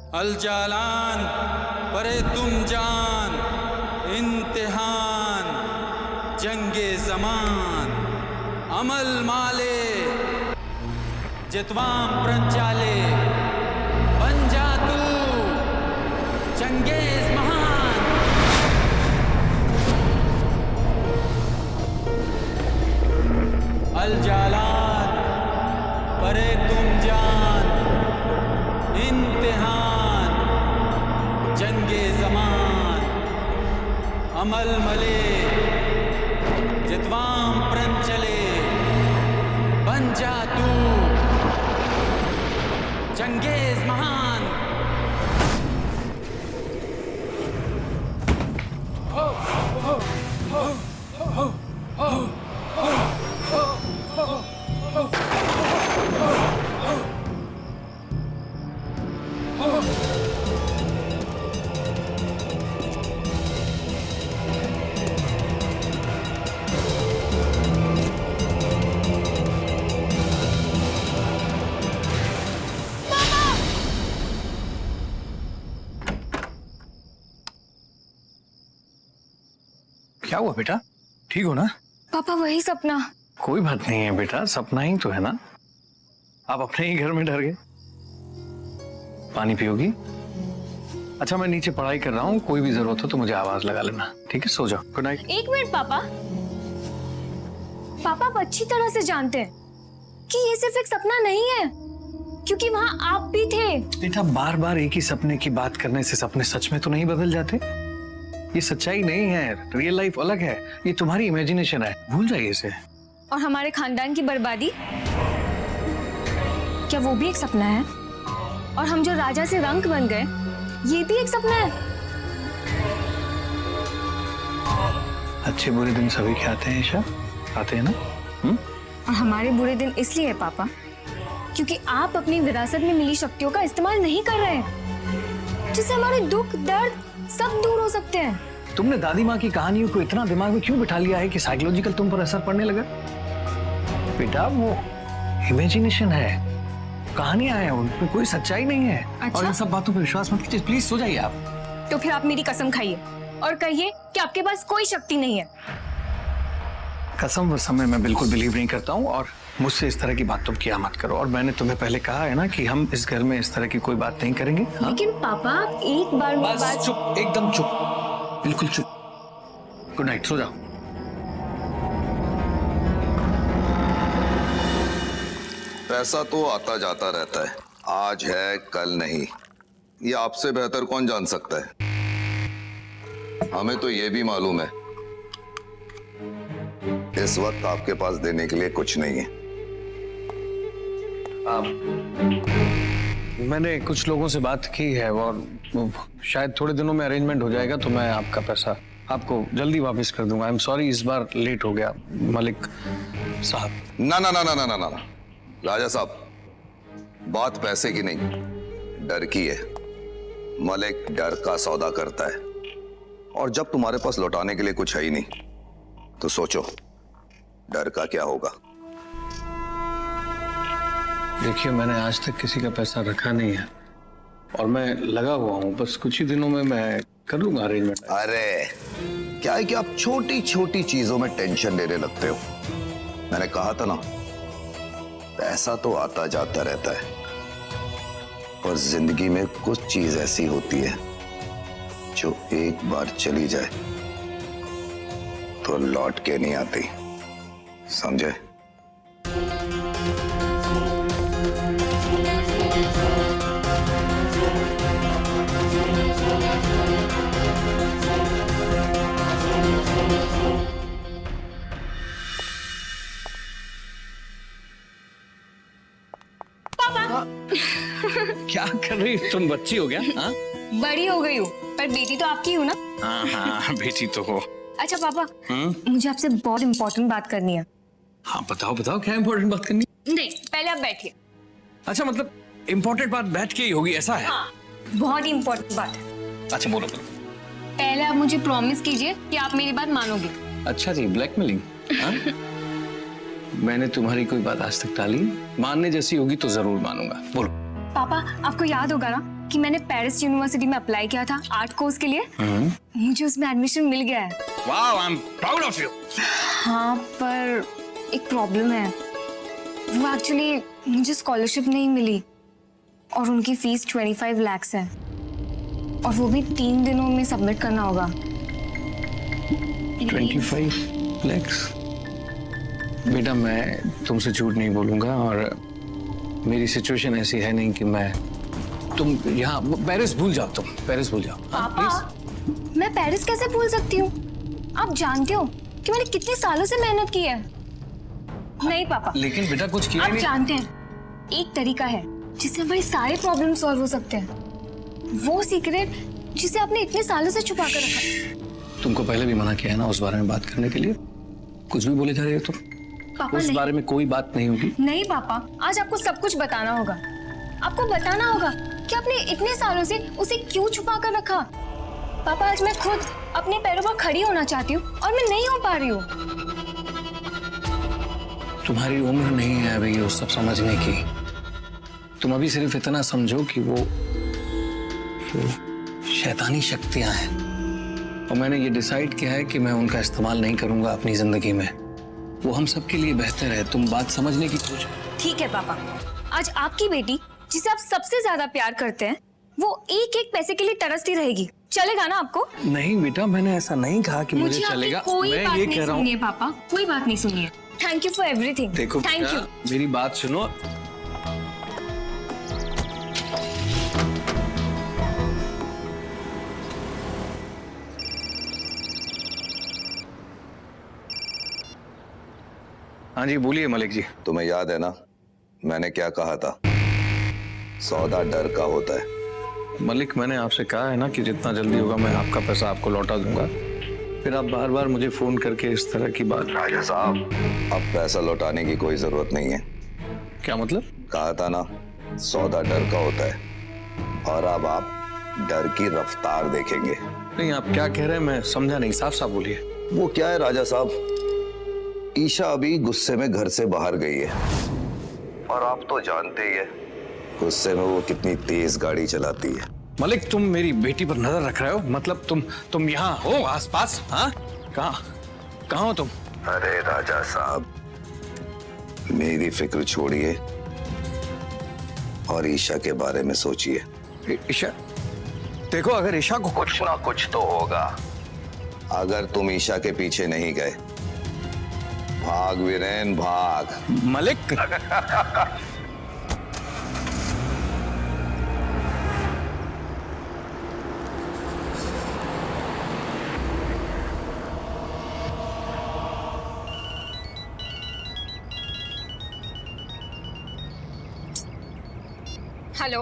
अल जालान परे तुम जान, इम्तिहान जंगे जमान, अमल माले जितवाम प्रंचाले, बन जा तू चंगेज महान। अल जालान परे तुम जान, इम्तिहान जंगे जमान, अमल मले जितवाम प्रंचले, बन जा तू चंगेज महान। क्या हुआ बेटा, ठीक हो ना? पापा वही सपना। कोई बात नहीं है बेटा, सपना ही तो है ना। आप अपने ही घर में डर गए। पानी पियोगी? अच्छा मैं नीचे पढ़ाई कर रहा हूँ, कोई भी जरूरत हो तो मुझे आवाज लगा लेना, ठीक है? सो जाओ, गुड नाइट। एक मिनट पापा, पापा आप अच्छी तरह से जानते हैं कि ये सिर्फ एक सपना नहीं है, क्योंकि वहाँ आप भी थे। बेटा बार बार एक ही सपने की बात करने से सपने सच में तो नहीं बदल जाते। ये सच्चाई नहीं है, रियल लाइफ अलग है, ये तुम्हारी इमेजिनेशन है, भूल जाइए इसे। और हमारे खानदान की बर्बादी, क्या वो भी एक सपना है? और हम जो राजा से रंक बन गए, ये भी एक सपना है। अच्छे बुरे दिन सभी के आते हैं ईशा, आते हैं ना? और हमारे बुरे दिन इसलिए है पापा, क्योंकि आप अपनी विरासत में मिली शक्तियों का इस्तेमाल नहीं कर रहे हैं, जिससे हमारे दुख दर्द सब दूर हो सकते हैं। तुमने दादी माँ की कहानियों को इतना दिमाग में क्यों बिठा लिया है कि साइकोलॉजिकल तुम पर असर पड़ने लगा? बेटा वो इमेजिनेशन है, कहानियां हैं, उनमें कोई सच्चाई नहीं है। अच्छा? और इन सब बातों पर विश्वास मत कीजिए, प्लीज सो जाइए आप। तो फिर आप मेरी कसम खाइए और कहिए कि आपके पास कोई शक्ति नहीं है। कसम वसम में मैं बिल्कुल बिलीव नहीं करता हूँ, और मुझसे इस तरह की बात तुम किया मत करो। और मैंने तुम्हें पहले कहा है ना कि हम इस घर में इस तरह की कोई बात नहीं करेंगे। हाँ? लेकिन पापा आप एक बार मेरी बात। चुप, एकदम चुप, बिल्कुल चुप। गुड नाइट, सो जाओ। पैसा तो आता जाता रहता है, आज है कल नहीं, ये आपसे बेहतर कौन जान सकता है। हमें तो ये भी मालूम है इस वक्त आपके पास देने के लिए कुछ नहीं है। मैंने कुछ लोगों से बात की है और शायद थोड़े दिनों में अरेंजमेंट हो जाएगा, तो मैं आपका पैसा आपको जल्दी वापस कर दूंगा। आई एम सॉरी इस बार लेट हो गया मलिक साहब। ना ना ना ना ना ना ना राजा साहब, बात पैसे की नहीं, डर की है। मलिक डर का सौदा करता है, और जब तुम्हारे पास लौटाने के लिए कुछ है ही नहीं, तो सोचो डर का क्या होगा। देखिए मैंने आज तक किसी का पैसा रखा नहीं है, और मैं लगा हुआ हूँ, बस कुछ ही दिनों में मैं कर लूंगा अरेंजमेंट। अरे क्या है कि आप छोटी छोटी चीजों में टेंशन लेने लगते हो। मैंने कहा था ना, पैसा तो आता जाता रहता है, पर जिंदगी में कुछ चीज ऐसी होती है जो एक बार चली जाए तो लौट के नहीं आती, समझे? क्या कर रही हो तुम, बच्ची हो गया? हाँ बड़ी हो गई हूँ, पर बेटी तो आपकी हूँ ना। हाँ बेटी तो हो। अच्छा पापा, मुझे आपसे बहुत इम्पोर्टेंट बात करनी है। हाँ बताओ बताओ, क्या इम्पोर्टेंट बात करनी? नहीं, पहले आप बैठिए। अच्छा मतलब इम्पोर्टेंट बात बैठ के ही होगी, ऐसा है? हाँ, बहुत ही इम्पोर्टेंट बात है। अच्छा बोलो बोलो। पहले आप मुझे प्रॉमिस कीजिए कि आप मेरी बात मानोगे। अच्छा जी, ब्लैकमेलिंग? मैंने तुम्हारी कोई बात आज तक टाली? मानने जैसी होगी तो जरूर मानूंगा, बोलो। पापा आपको याद होगा ना, कि मैंने पेरिस यूनिवर्सिटी में अप्लाई किया था आर्ट कोर्स के लिए। मुझे उसमें एडमिशन मिल गया है। Wow, I am proud of you. हाँ, पर एक प्रॉब्लम है। वो एक्चुअली मुझे स्कॉलरशिप नहीं मिली और उनकी फीस 25 लाख है और वो भी 3 दिनों में सबमिट करना होगा। 25 लाख? बेटा मैं तुमसे झूठ नहीं बोलूंगा और मेरी सिचुएशन ऐसी है नहीं कि तुम यहाँ पेरिस भूल जाओ, तुम पेरिस भूल जाओ। पापा, मैं पेरिस कैसे भूल सकती हूँ? आप जानते हो कि मैंने कितने सालों से मेहनत की है। नहीं पापा, लेकिन बेटा कुछ किया आप नहीं। जानते हैं एक तरीका है जिससे हमारे सारे प्रॉब्लम सॉल्व हो सकते हैं। वो सीक्रेट जिसे आपने इतने सालों से छुपा कर रखा। तुमको पहले भी मना किया है ना उस बारे में बात करने के लिए। कुछ भी बोले जा रहे हो तुम। पापा उस बारे में कोई बात नहीं होगी। नहीं पापा, आज आपको सब कुछ बताना होगा। आपको बताना होगा कि आपने इतने सालों से उसे क्यों छुपा कर रखा। पापा, आज मैं खुद अपने पैरों पर खड़ी होना चाहती हूँ और मैं नहीं हो पा रही हूँ। तुम्हारी उम्र नहीं है अभी वो सब समझने की। तुम अभी सिर्फ इतना समझो कि वो शैतानी शक्तियां हैं और मैंने ये डिसाइड किया है कि मैं उनका इस्तेमाल नहीं करूंगा अपनी जिंदगी में। वो हम सबके लिए बेहतर है। तुम बात समझने की कोशिश। ठीक है पापा, आज आपकी बेटी जिसे आप सबसे ज्यादा प्यार करते हैं वो एक एक पैसे के लिए तरसती रहेगी। चलेगा ना आपको? नहीं बेटा, मैंने ऐसा नहीं कहा कि मुझे चलेगा। कोई मैं बात ये नहीं कह रहा हूँ। सुनिए पापा, कोई बात नहीं सुनिए। Thank you for everything. देखो थैंक यू। मेरी बात सुनो। हाँ जी बोलिए मलिक जी। तुम्हें याद है ना मैंने क्या कहा था? सौदा डर का होता है। मलिक, मैंने आपसे कहा है ना कि जितना जल्दी होगा मैं आपका पैसा आपको लौटा दूंगा। फिर आप बार बार मुझे फोन करके इस तरह की बात। राजा साहब, अब पैसा लौटाने की कोई जरूरत नहीं है। क्या मतलब? कहा था ना सौदा डर का होता है और अब आप डर की रफ्तार देखेंगे। नहीं, आप क्या कह रहे हैं मैं समझा नहीं। साफ साफ बोलिए। वो क्या है राजा साहब, ईशा अभी गुस्से में घर से बाहर गई है और आप तो जानते ही है गुस्से में वो कितनी तेज गाड़ी चलाती है। मलिक, तुम मेरी बेटी पर नजर रख रहे हो? मतलब तुम यहाँ हो आसपास? हाँ, कहाँ हो तुम? अरे राजा साहब, मेरी फिक्र छोड़िए और ईशा के बारे में सोचिए। ईशा? देखो, अगर ईशा को कुछ ना कुछ तो होगा। अगर तुम ईशा के पीछे नहीं गए, भाग वीरेन भाग। मलिक हेलो।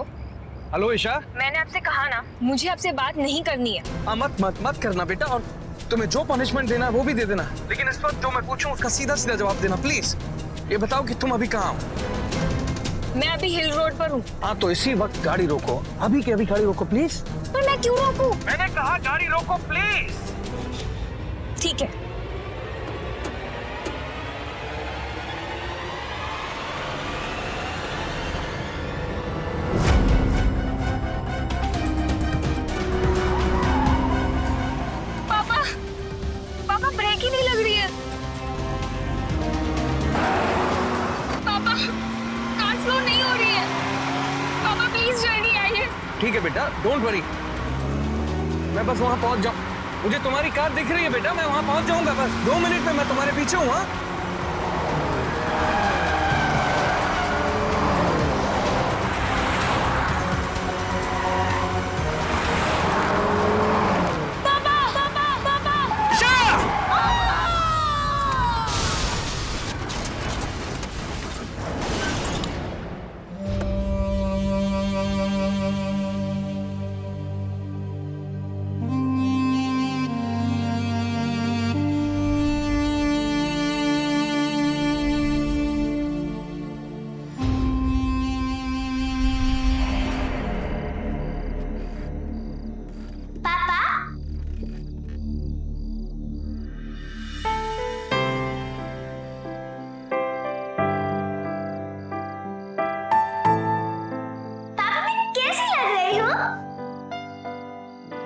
हेलो ईशा। मैंने आपसे कहा ना मुझे आपसे बात नहीं करनी है। मत करना बेटा, और तुम्हें जो पनिशमेंट देना है वो भी दे देना, लेकिन इस वक्त जो मैं पूछूं उसका सीधा सीधा जवाब देना प्लीज। ये बताओ कि तुम अभी कहाँ हो? मैं अभी हिल रोड पर हूँ। हाँ, तो इसी वक्त गाड़ी रोको, अभी के अभी गाड़ी रोको प्लीज। पर मैं क्यों रोकूं? मैंने कहा गाड़ी रोको प्लीज। ठीक है। पापा ब्रेक ही नहीं लग रही है। पापा कार स्लो नहीं हो रही है। पापा प्लीज जल्दी आइए। ठीक है बेटा, डोंट वरी, मैं बस वहां पहुंच जाऊं। मुझे तुम्हारी कार दिख रही है बेटा, मैं वहां पहुंच जाऊंगा। बस 2 मिनट में मैं तुम्हारे पीछे हूँ। हाँ,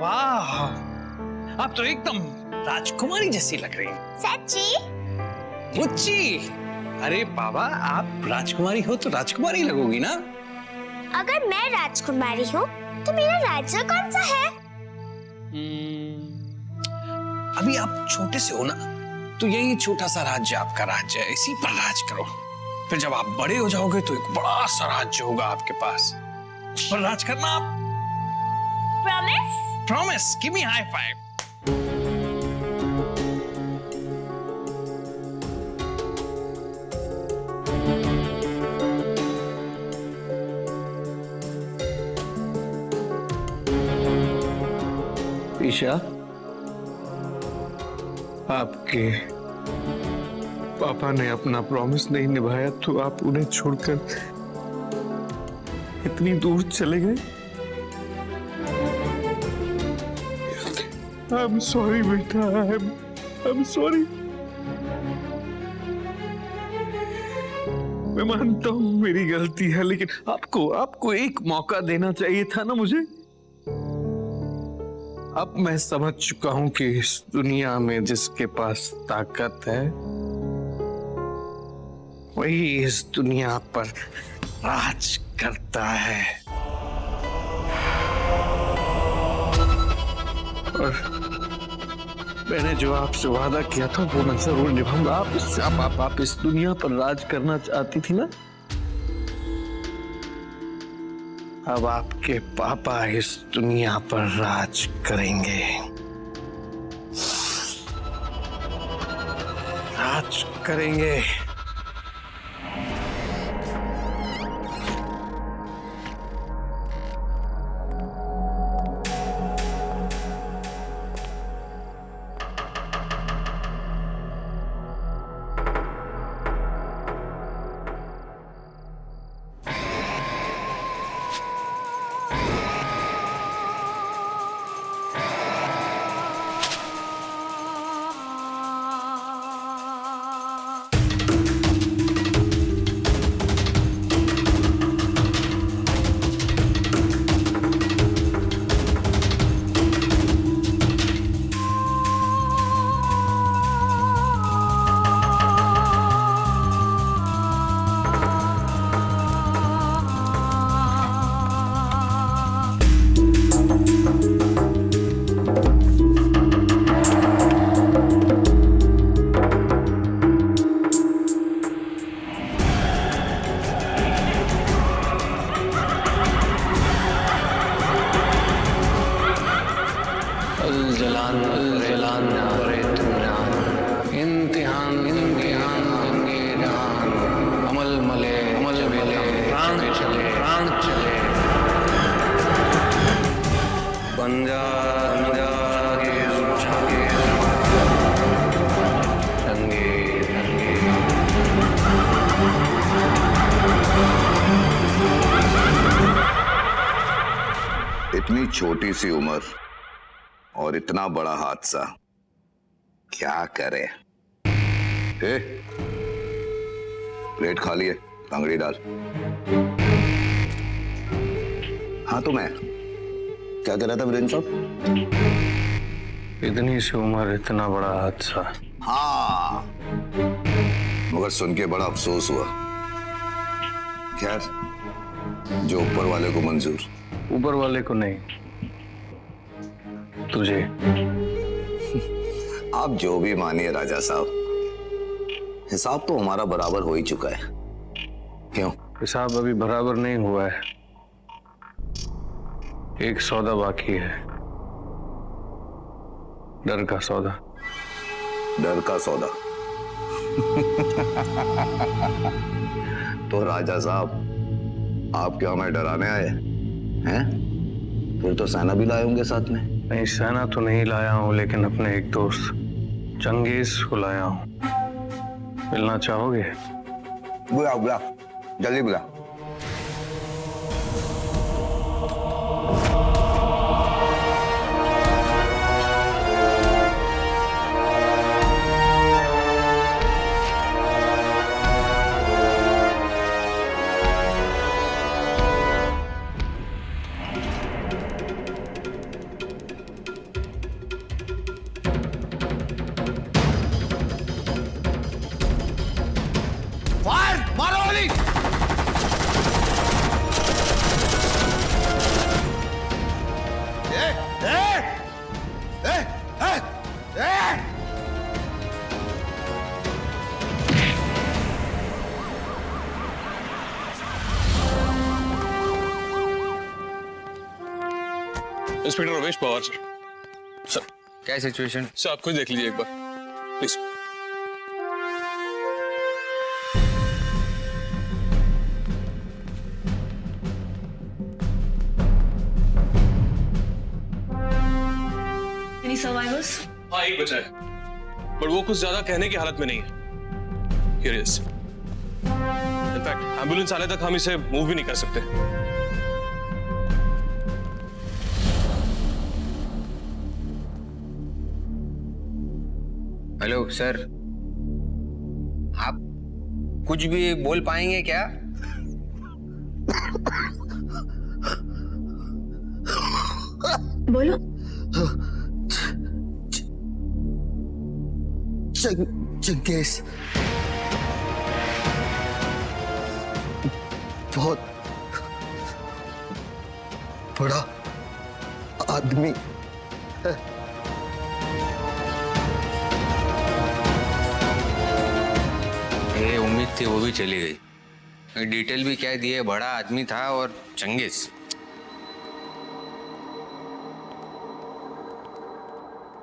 वाह, आप तो एकदम राजकुमारी जैसी लग रही हैं। सच्ची? मुच्ची, अरे बाबा, आप राजकुमारी हो तो राजकुमारी लगोगी ना। अगर मैं राजकुमारी हूँ तो मेरा राज्य कौन सा है? अभी आप छोटे से हो ना, तो यही छोटा सा राज्य आपका राज्य है, इसी पर राज करो। फिर जब आप बड़े हो जाओगे तो एक बड़ा सा राज्य होगा आपके पास, उस पर राज करना आप। Promise? Promise, give me high five. Isha, आपके पापा ने अपना प्रॉमिस नहीं निभाया तो आप उन्हें छोड़कर इतनी दूर चले गए। I'm sorry बेटा, I'm sorry। मैं मानता हूँ मेरी गलती है, लेकिन आपको एक मौका देना चाहिए था ना मुझे। अब मैं समझ चुका हूं कि इस दुनिया में जिसके पास ताकत है वही इस दुनिया पर राज करता है। और मैंने जो आपसे वादा किया था वो मैं जरूर निभाऊंगा। आप इस दुनिया पर राज करना चाहती थी ना, अब आपके पापा इस दुनिया पर राज करेंगे, राज करेंगे। इतनी छोटी सी उम्र और इतना बड़ा हादसा, क्या करे। प्लेट खाली है, टंगड़ी डाल। हाँ तो मैं क्या कह रहा था वीरेंद्र साहब? इतनी सी उम्र इतना बड़ा हादसा। हाँ, मगर सुन के बड़ा अफसोस हुआ। खैर, जो ऊपर वाले को मंजूर। ऊपर वाले को नहीं, तुझे। आप जो भी मानिए राजा साहब, हिसाब तो हमारा बराबर हो ही चुका है। क्यों? हिसाब अभी बराबर नहीं हुआ है, एक सौदा बाकी है, डर का सौदा। डर का सौदा? तो राजा साहब, आप क्या हमें डराने आए हैं? फिर तो सेना भी लाए होंगे साथ में। नहीं, सेना तो नहीं लाया हूं, लेकिन अपने एक दोस्त चंगेज को लाया हूं। मिलना चाहोगे? बुला बुला, जल्दी बुला। Inspector Ramesh Pawar sir. Sir क्या सिचुएशन? सर आप खुद देख लीजिए एक बार प्लीज। Any survivors? हाँ एक बचा है, बट वो कुछ ज्यादा कहने की हालत में नहीं है। Here he is. In fact ambulance आने तक हम इसे मूव भी नहीं कर सकते। हेलो सर, आप कुछ भी बोल पाएंगे क्या? बोलो। चंगेज बहुत बड़ा आदमी है। ये उम्मीद थी वो भी चली गई। डिटेल भी क्या दिए, बड़ा आदमी था और चंगेज।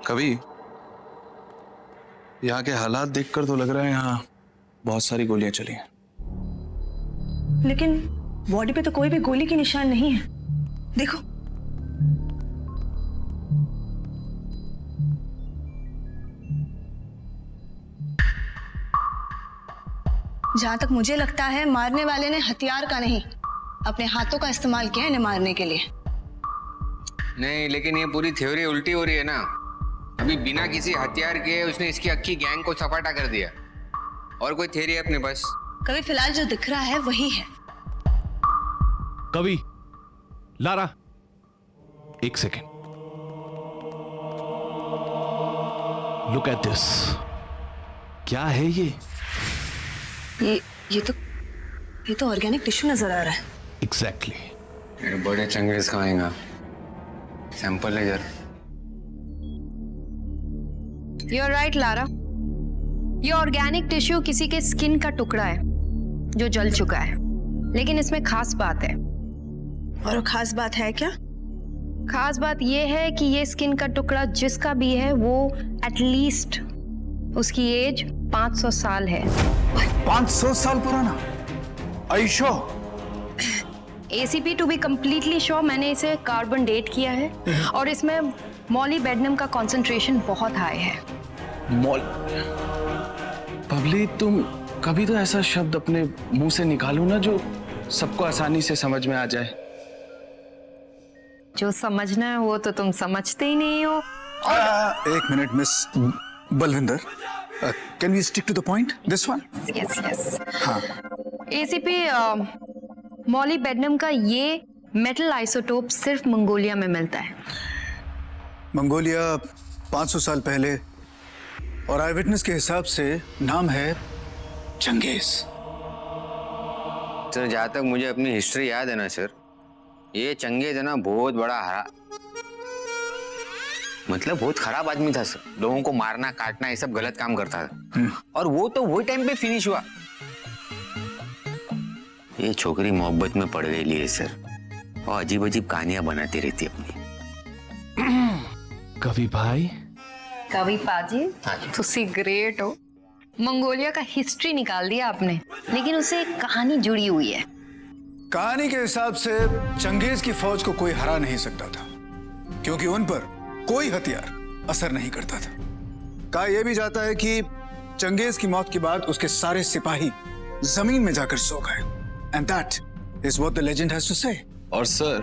कवि, यहाँ के हालात देखकर तो लग रहा है यहाँ बहुत सारी गोलियां चली हैं। लेकिन बॉडी पे तो कोई भी गोली की निशान नहीं है। देखो। जहां तक मुझे लगता है मारने वाले ने हथियार का नहीं, अपने हाथों का इस्तेमाल किया इन्हें मारने के लिए। नहीं, लेकिन ये पूरी थ्योरी उल्टी हो रही है ना। अभी बिना किसी हथियार के उसने इसकी अक्की गैंग को सपाटा कर दिया। और कोई थ्योरी है अपने पास? कभी फिलहाल जो दिख रहा है वही है। कवि, लारा, एक सेकेंड। Look at this. क्या है ये? ये तो ऑर्गेनिक टिश्यू नजर आ रहा है। एग्जैक्टली। बड़े चंगेज का आएगा। सैंपल है जरा। You're right, Lara. ये ऑर्गेनिक टिश्यू किसी के स्किन का टुकड़ा है जो जल चुका है। लेकिन इसमें खास बात है। और वो खास बात है क्या? खास बात ये है कि ये स्किन का टुकड़ा जिसका भी है वो एटलीस्ट उसकी एज 500 साल है। 500 साल पुराना? आयशो? ACP to be completely sure, मैंने इसे कार्बन डेट किया है और इसमें मॉलीबेडनम का कॉन्सेंट्रेशन बहुत हाई है। पबली, तुम कभी तो ऐसा शब्द अपने मुंह से निकालो ना जो सबको आसानी से समझ में आ जाए। जो समझना है वो तो तुम समझते ही नहीं हो। एक minute miss Balvinder, can we stick to the point this one? Yes yes. हाँ। ACP मॉलीबेडनम का ये मेटल आइसोटोप सिर्फ मंगोलिया में मिलता है। मंगोलिया 500 साल पहले, और आई विटनेस के हिसाब से नाम है चंगेज। सर जहाँ तक मुझे अपनी हिस्ट्री याद है ना सर, ये चंगेज है ना बहुत बड़ा हरा, मतलब बहुत खराब आदमी था सर। लोगों को मारना काटना ये सब गलत काम करता था। और वो तो वही टाइम पे फिनिश हुआ। ये छोकरी मोहब्बत में पड़ गई लिए सर, और अजीब अजीब कहानियां बनाती रहती अपनी। कवि भाई, कवि पाजी, तुसी ग्रेट हो। मंगोलिया का हिस्ट्री निकाल दिया आपने, लेकिन उससे एक कहानी जुड़ी हुई है। कहानी के हिसाब से चंगेज की फौज को कोई हरा नहीं सकता था, क्योंकि उन पर कोई हथियार असर नहीं करता था। कहा यह भी जाता है कि चंगेज की मौत के बाद उसके सारे सिपाही जमीन में जाकर सो गए, and that is what the legend has to say. और सर,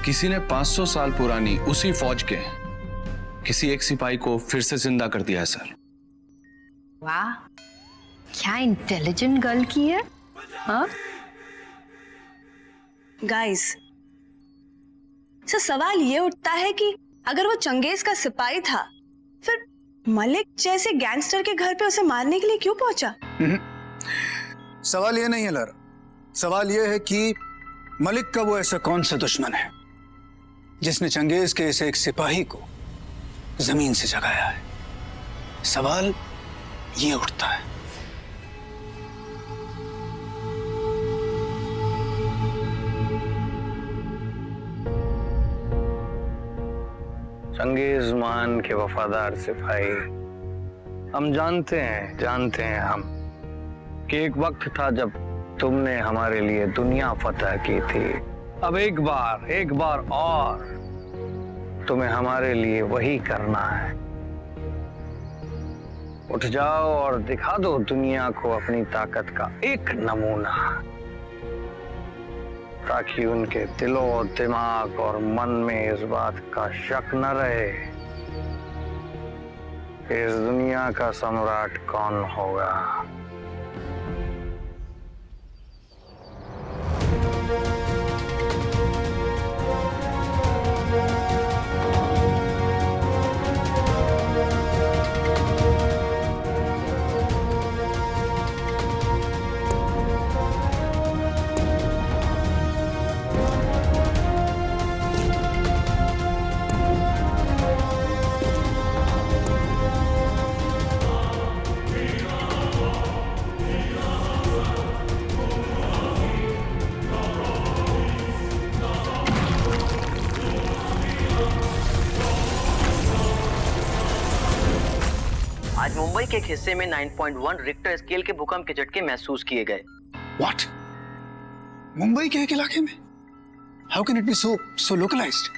किसी ने 500 साल पुरानी उसी फौज के किसी एक सिपाही को फिर से जिंदा कर दिया है सर। वाह, क्या इंटेलिजेंट गर्ल की है। हाँ गाइस, सवाल ये उठता है कि अगर वो चंगेज का सिपाही था, फिर मलिक जैसे गैंगस्टर के घर पे उसे मारने के लिए क्यों पहुंचा? सवाल ये नहीं है लारा, सवाल ये है कि मलिक का वो ऐसा कौन सा दुश्मन है जिसने चंगेज के ऐसे एक सिपाही को जमीन से जगाया है। सवाल ये उठता है। चंगेज मान के वफादार सिपाही, हम जानते हैं हम कि एक वक्त था जब तुमने हमारे लिए दुनिया फतह की थी। अब एक बार और तुम्हें हमारे लिए वही करना है। उठ जाओ और दिखा दो दुनिया को अपनी ताकत का एक नमूना, ताकि उनके दिलो दिमाग और मन में इस बात का शक न रहे कि इस दुनिया का सम्राट कौन होगा। आज मुंबई के एक हिस्से में 9.1 रिक्टर स्केल के भूकंप के झटके महसूस किए गए। What? मुंबई के एक इलाके में? How can it be so localized?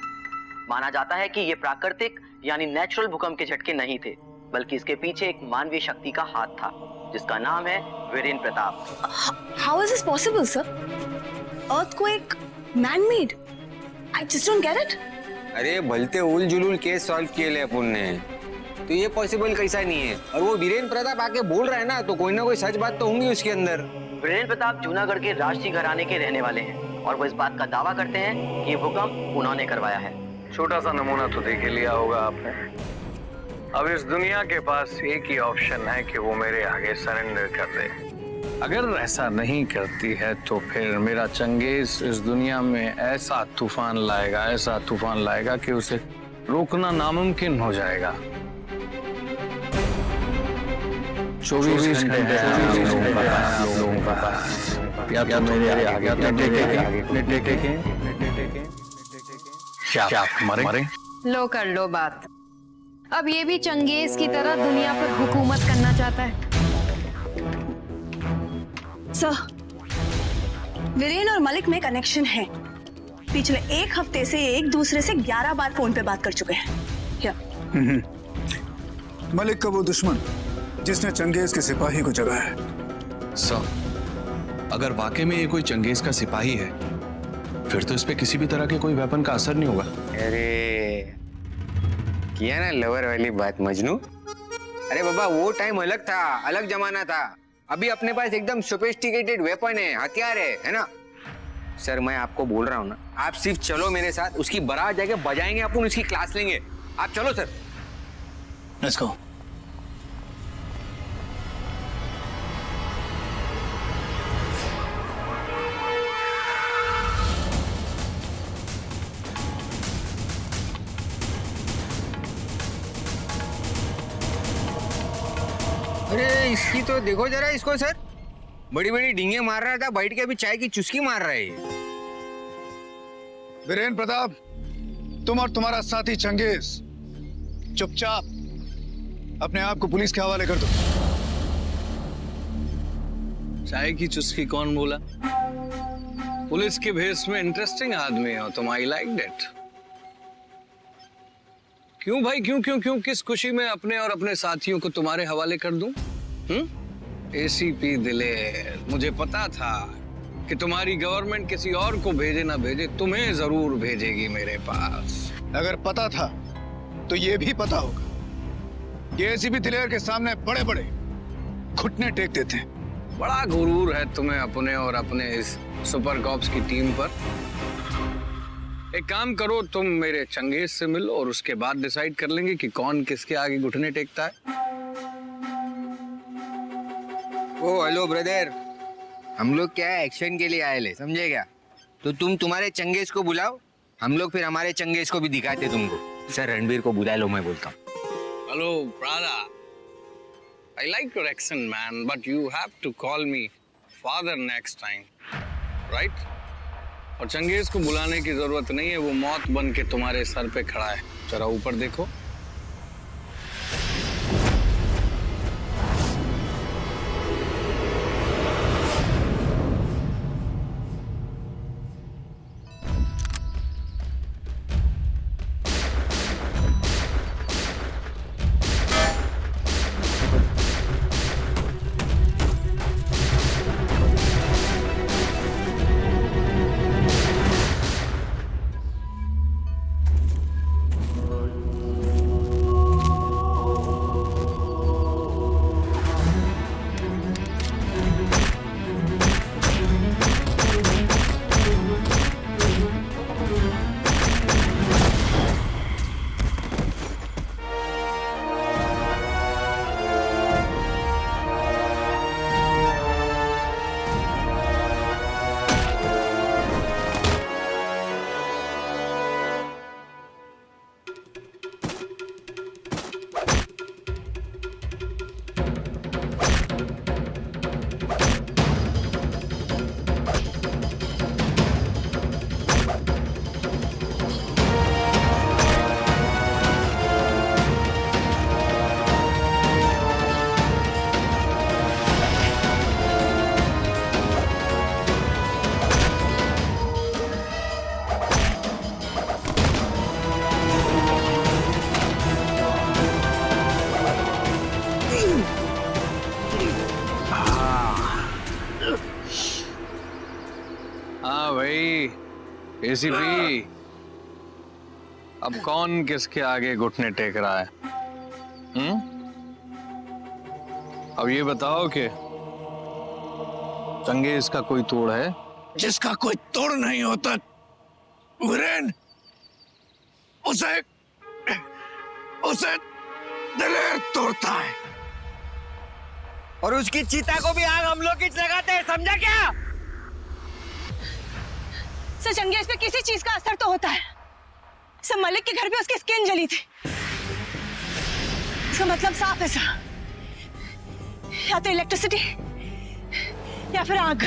माना जाता है कि ये प्राकृतिक यानी नेचुरल भूकंप के झटके नहीं थे, बल्कि इसके पीछे एक मानवीय शक्ति का हाथ था, जिसका नाम है Virendra Pratap. How is this possible, sir? Earthquake, man-made. I just don't get it. अरे भलते उल जुलूल केस सॉल्व किए ले अपन ने, तो ये पॉसिबल कैसा नहीं है। और वो वीरेंद्र प्रताप आके बोल रहा है ना, तो कोई ना कोई सच बात तो होंगी उसके अंदर। वीरेंद्र प्रताप जूनागढ़ के राजसी घराने के रहने वाले हैं और वो इस बात का दावा करते हैं कि ये भूकंप उन्होंने करवाया है। छोटा सा नमूना तो देख ही लिया होगा आपने। अब इस दुनिया के पास एक ही ऑप्शन है कि वो मेरे आगे सरेंडर कर दे। अगर ऐसा नहीं करती है तो फिर मेरा चंगेज इस दुनिया में ऐसा तूफान लाएगा कि उसे रोकना नामुमकिन हो जाएगा। 24 घंटे आप लोगों के पास, या तो मेरे आगे क्या मरे? लो कर लो बात। अब ये भी चंगेज की तरह दुनिया पर हुकूमत करना चाहता है। सर, वीरेन और मलिक में कनेक्शन है। पिछले एक हफ्ते से एक दूसरे से 11 बार फोन पे बात कर चुके हैं। क्या? मलिक का वो दुश्मन जिसने चंगेज के सिपाही को जगाया है। सर, अगर वाकई में ये कोई चंगेज का सिपाही है, फिर तो इस पे किसी भी तरह के कोई वेपन का असर नहीं होगा। अरे किया ना लवर वाली बात मजनू। अरे बाबा, वो टाइम अलग था, अलग जमाना था। अभी अपने पास एकदम सोफिस्टिकेटेड वेपन है, हथियार है ना। सर, मैं आपको बोल रहा हूँ ना, आप सिर्फ चलो मेरे साथ, उसकी बारात जाके बजाएंगे अपन, उसकी क्लास लेंगे। आप चलो सर। Let's go. अरे इसकी तो देखो जरा इसको सर, बड़ी बड़ी डींगे मार रहा था, बैठ के अभी चाय की चुस्की मार रहा है। वीरेंद्र प्रताप, तुम और तुम्हारा साथी चंगेज चुपचाप अपने आप को पुलिस के हवाले कर दो। चाय की चुस्की कौन बोला? पुलिस के भेस में इंटरेस्टिंग आदमी हो तुम, आई लाइक दैट। क्यों भाई, क्यों किस खुशी में अपने और अपने साथियों को तुम्हारे हवाले कर दूं? एसीपी दिलेर, मुझे पता था कि तुम्हारी गवर्नमेंट किसी और को भेजे ना भेजे, तुम्हें जरूर भेजेगी मेरे पास। अगर पता था तो ये भी पता होगा कि एसीपी दिलेर के सामने बड़े बड़े घुटने टेक देते हैं। बड़ा गुरूर है तुम्हें अपने और अपने इस सुपर कॉप्स की टीम पर। एक काम करो, तुम मेरे चंगेज से मिलो और उसके बाद डिसाइड कर लेंगे कि कौन किसके आगे घुटने टेकता है। ओ हेलो ब्रदर, हम लोग क्या एक्शन के लिए आए ले, समझे क्या? तो तुम तुम्हारे चंगेज को बुलाओ, हम लोग फिर हमारे चंगेज को भी दिखाते तुमको। सर, रणबीर को बुला लो, मैं बोलता हूँ। Hello brother, I like your accent man, but you have to call me father next time, right? और चंगेज को बुलाने की जरूरत नहीं है, वो मौत बन के तुम्हारे सर पे खड़ा है। जरा ऊपर देखो। हाँ भाई एसीपी, अब कौन किसके आगे घुटने टेक रहा है? अब ये बताओ कि चंगेज का कोई तोड़ है? जिसका कोई तोड़ नहीं होता वीरेन, उसे दिलेर तोड़ता है। और उसकी चीता को भी आग हम लोग ही लगाते हैं, समझा क्या? सर चंगेज पे किसी चीज का असर तो होता है। सर मलिक के घर पे उसकी स्किन जली थी। इसका मतलब साफ है सर, या तो इलेक्ट्रिसिटी या फिर आग।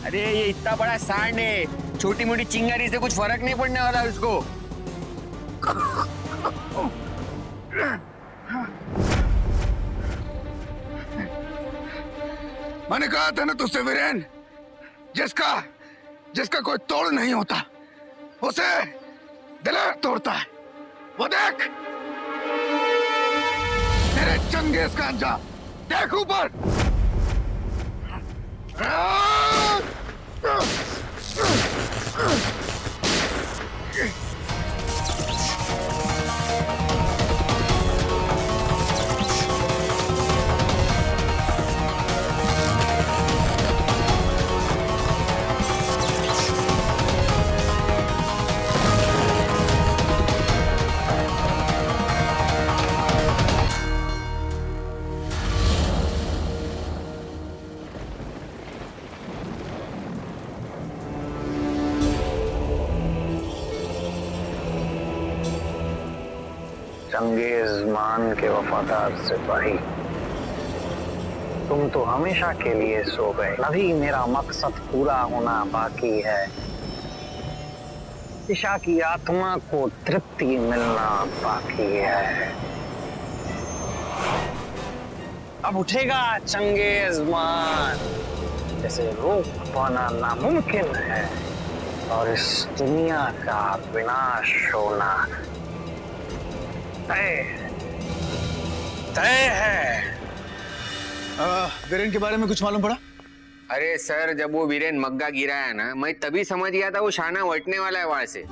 अरे ये इतना बड़ा सांड है, छोटी मोटी चिंगारी से कुछ फर्क नहीं पड़ने वाला उसको। मैंने कहा था ना तुझसे वीरेन, जिसका कोई तोड़ नहीं होता उसे दिलेर तोड़ता है। वो देख तेरे चंगेज का अंजाम, देख ऊपर। चंगेज मान के वफादार सिपाही, तुम तो हमेशा के लिए सो गए। अभी मेरा मकसद पूरा होना बाकी है। ईशा की आत्मा को तृप्ति मिलना बाकी है। अब उठेगा चंगेज मान, जैसे रोक पाना नामुमकिन है, और इस दुनिया का विनाश होना तय है। वीरेन के बारे में कुछ मालूम पड़ा? अरे सर, जब वो वीरेन मग्गा गिरा है ना, मैं तभी समझ गया था वो शाना वटने वाला है वहां से।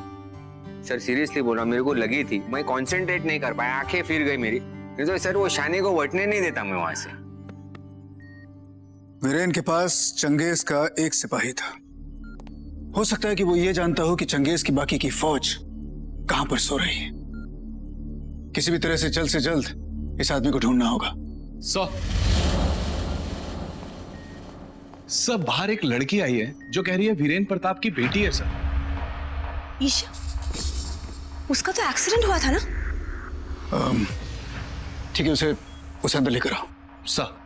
सर सीरियसली बोला, मेरे को लगी थी, मैं कंसंट्रेट नहीं कर पाया, आंखें फिर गई मेरी। नहीं तो सर वो शाने को वटने नहीं देता मैं वहां से। वीरेन के पास चंगेज का एक सिपाही था। हो सकता है कि वो ये जानता हो कि चंगेज की बाकी की फौज कहां पर सो रही है। किसी भी तरह से जल्द इस आदमी को ढूंढना होगा। सर बाहर एक लड़की आई है जो कह रही है वीरेन प्रताप की बेटी है सर। ईशा, उसका तो एक्सीडेंट हुआ था ना? ठीक है, उसे अंदर लेकर आओ। सर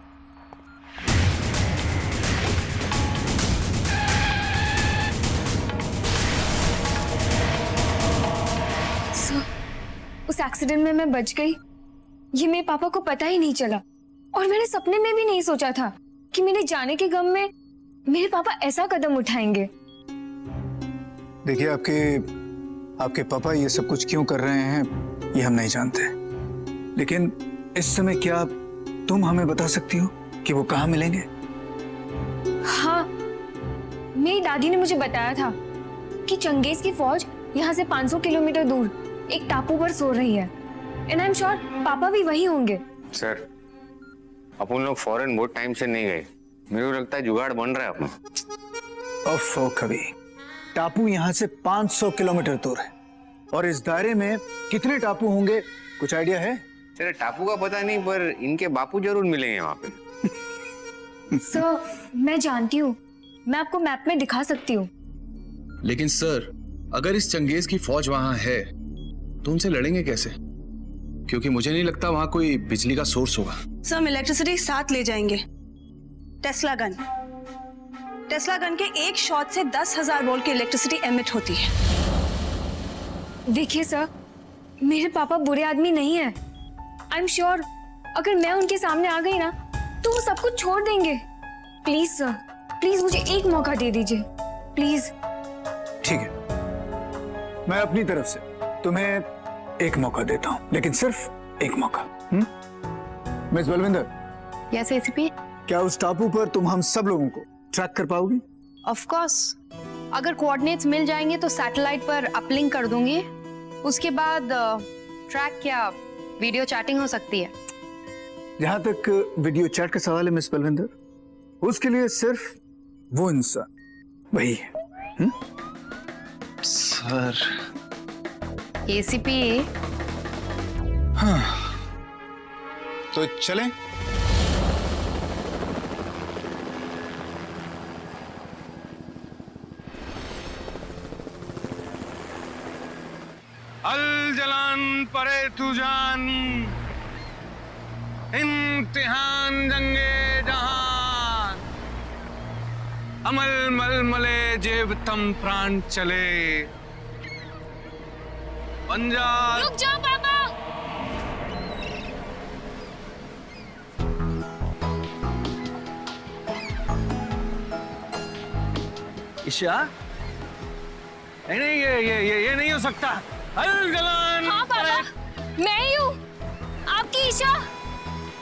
उस एक्सीडेंट में मैं बच गई, ये मेरे पापा को पता ही नहीं चला। और मैंने सपने में भी नहीं सोचा था कि मेरे जाने के गम में मेरे पापा ऐसा कदम उठाएंगे। देखिए, आपके पापा ये सब कुछ क्यों कर रहे हैं ये हम नहीं जानते, लेकिन इस समय क्या तुम हमें बता सकती हो कि वो कहाँ मिलेंगे? हाँ, मेरी दादी ने मुझे बताया था कि चंगेज की फौज यहाँ से 500 किलोमीटर दूर एक टापू पर सो रही है। एंड आई एम श्योर पापा भी वही होंगे। सर, अपन लोग फॉरेन बहुत टाइम से नहीं गए, मेरे को लगता है जुगाड़ बन रहा है अपना। ओफो कभी, टापू यहाँ से 500 किलोमीटर दूर है और इस दायरे में कितने टापू होंगे, कुछ आइडिया है? सर, टापू का पता नहीं, पर इनके बापू जरूर मिलेंगे वहां पे। सर, मैं जानती हूँ, मैं आपको मैप में दिखा सकती हूँ। लेकिन सर, अगर इस चंगेज की फौज वहां है तो उनसे लड़ेंगे कैसे? क्योंकि मुझे नहीं लगता वहां कोई बिजली का सोर्स होगा। सर, हम इलेक्ट्रिसिटी साथ ले जाएंगे। टेस्ला गन के एक शॉट से 10,000 वोल्ट की इलेक्ट्रिसिटी एमिट होती है। देखिए सर, मेरे पापा बुरे आदमी नहीं है। आई एम श्योर अगर मैं उनके सामने आ गई ना तो वो सब कुछ छोड़ देंगे। प्लीज सर, प्लीज मुझे एक मौका दे दीजिए, प्लीज। ठीक है, मैं अपनी तरफ से तुम्हें एक मौका देता हूं, लेकिन सिर्फ एक मौका। Miss Balvinder, yes ACP. क्या उस टापू पर तुम हम सब लोगों को ट्रैक कर पाओगी? ऑफ कोर्स, अगर कोऑर्डिनेट्स मिल जाएंगे तो सैटेलाइट पर अपलिंक कर दूंगी। उसके बाद ट्रैक क्या वीडियो चैटिंग हो सकती है। जहां तक वीडियो चैट का सवाल है मिस बलविंदर, उसके लिए सिर्फ वो इंसान वही है। Sir, ACP. हाँ, तो चलें? अल जलान परे तू जान, इम्तिहान जंगे जहान, अमल मल मले जेब तम प्राण चले, पंजाब। रुक जाओ पापा। ईशा, नहीं नहीं, ये नहीं हो सकता। अल जलान। हाँ पापा, मैं ही हूँ आपकी ईशा।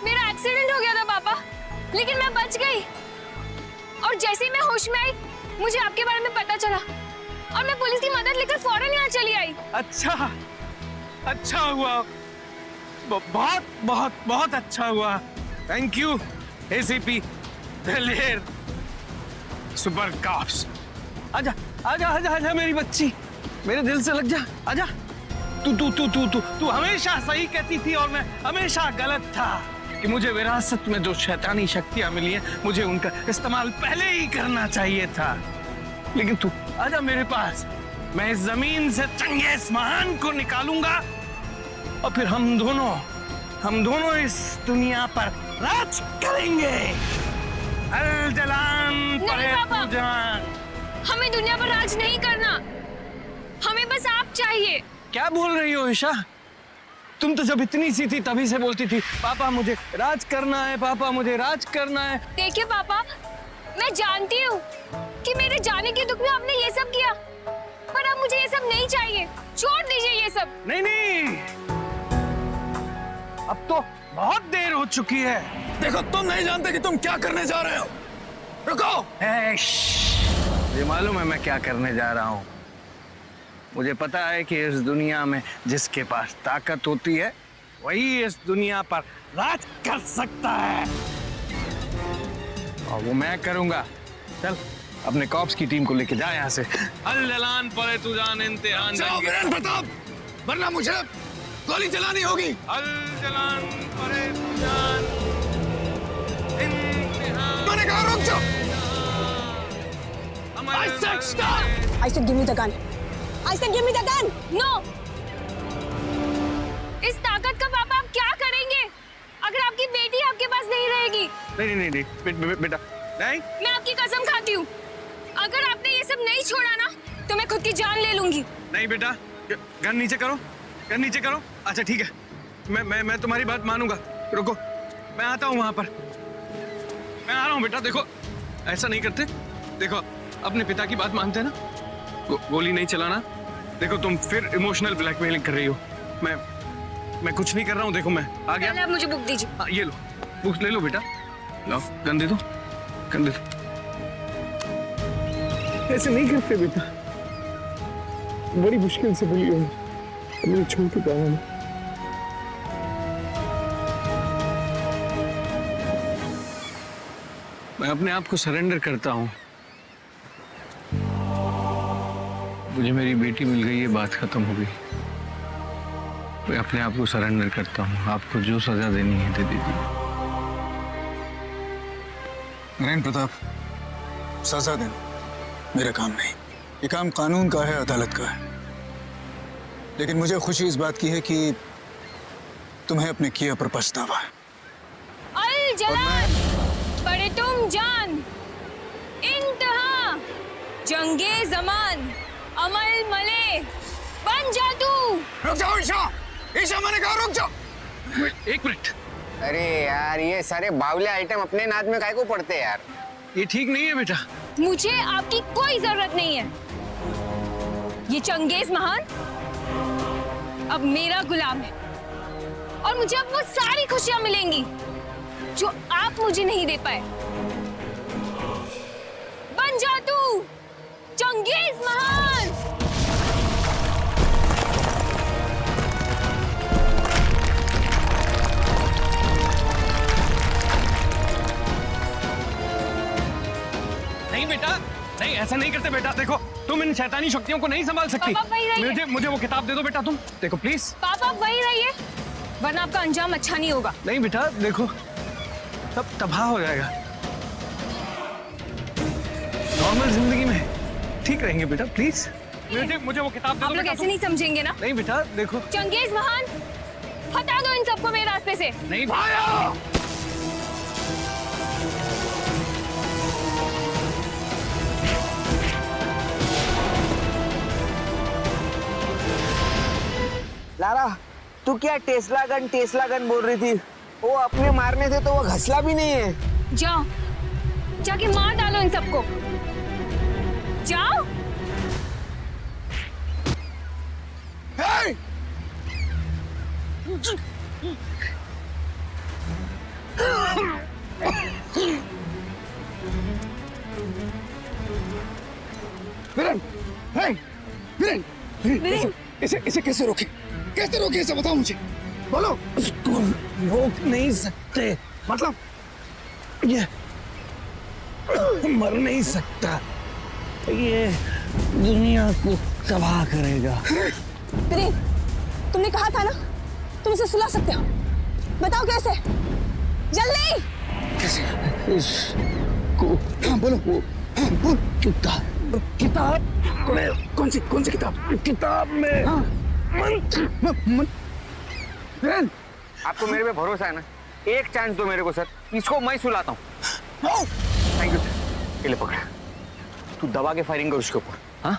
मेरा एक्सीडेंट हो गया था पापा, लेकिन मैं बच गई। और जैसे ही मैं होश में आई, मुझे आपके बारे में पता चला और मैं पुलिस की मदद लेकर फौरन यहाँ चली आई। अच्छा, अच्छा हुआ, बहुत बहुत बहुत अच्छा हुआ। थैंक यू एसीपी दिलेर सुपर कॉप्स। आजा आजा आजा आजा मेरी बच्ची, मेरे दिल से लग जा, आजा। तू हमेशा सही कहती थी और मैं हमेशा गलत था कि मुझे विरासत में जो शैतानी शक्तियां मिली हैं मुझे उनका इस्तेमाल पहले ही करना चाहिए था। लेकिन तू आजा मेरे पास, मैं इस जमीन से चंगेज महान को निकालूंगा और फिर हम दोनों इस दुनिया पर राज करेंगे। अल जलान परे तू जान। हमें दुनिया पर राज नहीं करना, हमें बस आप चाहिए। क्या बोल रही हो ईशा? तुम तो जब इतनी सी थी तभी से बोलती थी पापा मुझे राज करना है, पापा मुझे राज करना है। देखिए पापा, मैं जानती हूँ कि मेरे जाने के दुख में आपने ये सब किया, पर अब मुझे ये सब नहीं चाहिए। छोड़ दीजिए ये सब। नहीं नहीं, अब तो बहुत देर हो चुकी है। देखो, तुम नहीं जानते कि तुम क्या करने जा रहे हो। रुको। मुझे मालूम है मैं क्या करने जा रहा हूँ। मुझे पता है कि इस दुनिया में जिसके पास ताकत होती है वही इस दुनिया पर राज कर सकता है, और वो मैं करूंगा। चल अपने कॉप्स की टीम को लेके जा यहाँ से। अल जलान परे तू जान, इम्तिहान वीरेंद्र प्रताप, वरना मुझे गोली चलानी होगी। अल जलान परे तू जान, इम्तिहान। मैंने कहा रुक जाओ। I said stop! I said give me the gun. I said give me the gun. No! इस ताकत का पापा आप क्या करेंगे अगर आपकी बेटी आपके पास नहीं रहेगी? नहीं, बेटा नहीं। मैं आपकी कसम खाती हूँ, अगर आपने ये सब नहीं छोड़ा ना तो मैं खुद की जान ले लूंगी। नहीं बेटा, गन नीचे करो, नीचे करो। अच्छा ठीक है, मैं तुम्हारी बात मानूंगा। रुको, मैं आता हूँ वहां पर। मैं आ रहा हूँ बेटा। देखो ऐसा नहीं करते, देखो अपने पिता की बात मानते हैं ना। गोली नहीं चलाना। देखो तुम फिर इमोशनल ब्लैकमेलिंग कर रही हो। मैं कुछ नहीं कर रहा हूँ। देखो मैं आ गया। पहले आप मुझे बुक दीजिए। हाँ, ये लो बुक ले लो बेटा। लो गन दे दो, गन दे दो। ऐसे नहीं करते बेटा, बड़ी मुश्किल से बोली हो, मुझे छोड़ के जाना नहीं। मैं अपने आप को सरेंडर करता हूँ। मुझे मेरी बेटी मिल गई, ये बात खत्म हो गई। मैं अपने आप को सरेंडर करता हूँ। आपको जो सजा देनी है दे दीजिए। वीरेंद्र प्रताप, सजा देना मेरा काम नहीं, ये काम कानून का है, अदालत का है। लेकिन मुझे खुशी इस बात की है कि तुम्हें अपने किया पर पछतावा है। अल जलाल बड़े तुम जान इंतहा जंगे जमान अमल मले बन जा तू। रुक जाओ ईशा, ईशा मैंने कहा रुक जाओ। एक मिनट। अरे यार ये सारे बावले आइटम अपने नाद में काहे को पड़ते हैं यार? ये ठीक नहीं है बेटा। मुझे आपकी कोई जरूरत नहीं है। ये चंगेज महान अब मेरा गुलाम है और मुझे अब वो सारी खुशियां मिलेंगी जो आप मुझे नहीं दे पाए। बन जा तू चंगेज महान। नहीं बेटा, नहीं ऐसा नहीं करते बेटा। देखो तुम इन शैतानी शक्तियों को नहीं संभाल सकती। पापा वही रहिए। मुझे वो किताब दे दो बेटा। तुम देखो प्लीज। पापा वही रहिए, वरना आपका अंजाम अच्छा नहीं होगा। नहीं बेटा देखो, सब तबाह हो जाएगा। नॉर्मल जिंदगी में ठीक रहेंगे बेटा, प्लीज। मुझे वो किताब दे दो। आप लोग ऐसे नहीं समझेंगे ना। नहीं बेटा देखो। चंगेज महान हटा दो इन सबको मेरे रास्ते से। नहीं लारा, तू क्या टेस्ला गन बोल रही थी? वो अपने मारने से तो वो घसला भी नहीं है। जाओ जाके मार डालो इन सबको। जाओ। वीरेंद्र, इसे कैसे रोके? कैसे रोके इसे बताओ मुझे, बोलो। उसको रोक नहीं सकते। मतलब ये मर नहीं सकता, ये दुनिया को तबाह करेगा। वीरेंद्र, तुमने कहा था ना तुम इसे सुला सकते हो, बताओ कैसे? जल्दी। कैसे? इसको हाँ बोलो। हाँ बोल। किताब कौन सी किताब? किताब में हाँ। वीरेंद्र, आपको मेरे पे भरोसा है ना? एक चांस दो मेरे को सर, इसको मैं सुलाता हूँ। Thank you sir. ये ले पकड़ा, तू दबा के फायरिंग कर उसके ऊपर। हाँ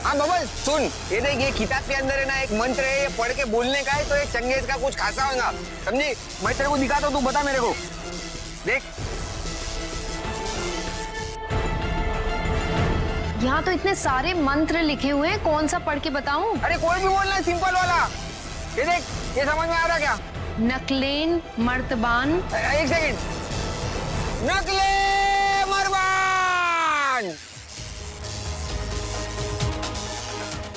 हाँ बबल सुन, ये देख ये किताब के अंदर है ना एक मंत्र है, ये पढ़ के बोलने का है तो एक चंगेज का कुछ खासा होगा, समझी? मैं तेरे को दिखाता हूँ, तू बता मेरे को। देख यहाँ तो इतने सारे मंत्र लिखे हुए हैं, कौन सा पढ़ के बताऊं? अरे कोई भी बोलना है, सिंपल वाला। ये देख, ये समझ में आ रहा क्या? नकलेन मर्तबान। एक सेकंड। नकले मरबान।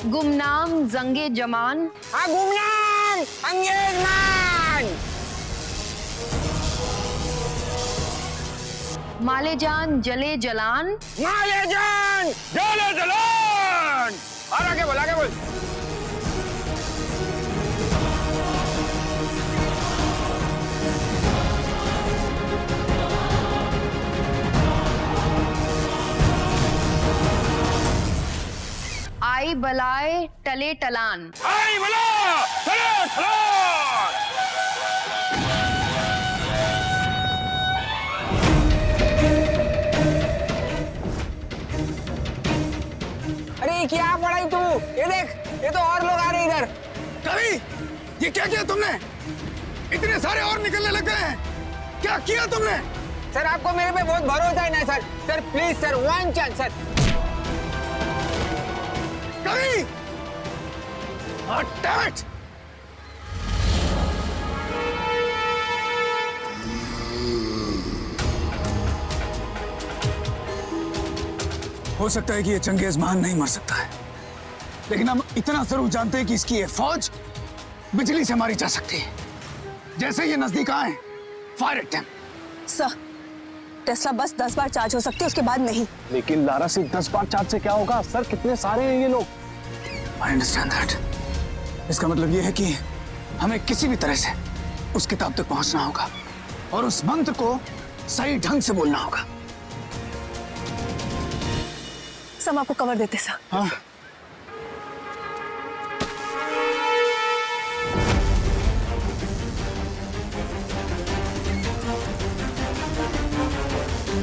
गुमनाम जंगे जमान। हाँ गुमनाम अंगेजमान। मालेजान जले जलान। मालेजान जले जलान। और आगे बोल, आगे बोल। बलाए टले टलान। आई बोलो, चलो चलो। अरे क्या पढ़ाई तू? ये देख, ये तो और लोग आ रहे इधर। कवि, ये क्या किया तुमने? इतने सारे और निकलने लग गए हैं। क्या किया तुमने? सर आपको मेरे पे बहुत भरोसा है ना sir? Sir please sir, one chance sir. कवि! Damn it! हो सकता है कि ये चंगेज महान नहीं मर सकता है, लेकिन हम इतना जरूर जानते हैं कि इसकी ये फौज बिजली से मारी जा सकती है। जैसे ये नजदीक आए, fire at them. Sir, Tesla बस 10 बार चार्ज हो सकती है, उसके बाद नहीं। लेकिन लारा सिर्फ 10 बार चार्ज से क्या होगा सर? कितने सारे हैं ये लोग। I understand that. इसका मतलब ये है कि हमें किसी भी तरह से उस किताब तक पहुंचना होगा और उस मंत्र को सही ढंग से बोलना होगा। सब आपको कवर देते सर। हाँ।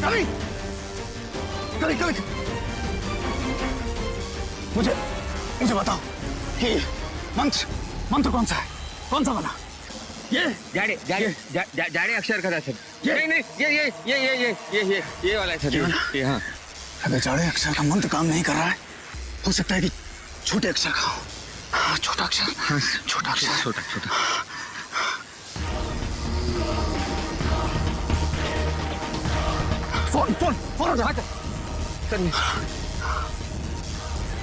कवि! कवि, कवि! मुझे बताओ कि मंत्र कौन सा है? कौन सा वाला? जाड़े अक्षर का था सर। नहीं ये वाला है सर। ये हाँ। अगर जाड़े अक्षर का मंत्र काम नहीं कर रहा है, हो सकता है कि छोटे अक्षर का हो। हाँ, छोटा अक्षर। हाँ, छोटा अक्षर। छोटा। फोन उठा।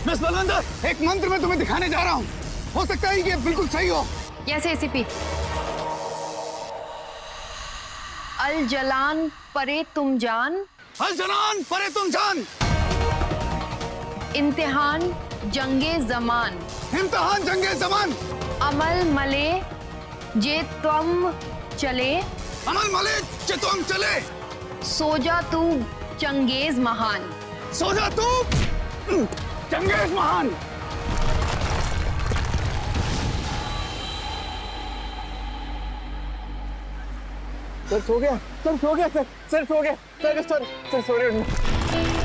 मिस बलविंदर, एक मंत्र मैं तुम्हें दिखाने जा रहा हूँ। हो सकता है कि ये बिल्कुल सही हो। Yes ACP. अल जलान परे तुम जान, अल जलान परे तुम जान, इम्तिहान जंगे जमान, इम्तिहान जंगे जमान, अमल मले जे तुम चले, अमल मले जे तुम चले, सोजा तू चंगेज महान, सोजा तू चंगेज महान। सर सो गया सर, सो गया सर, सर सो गया सर, सर सो रहे।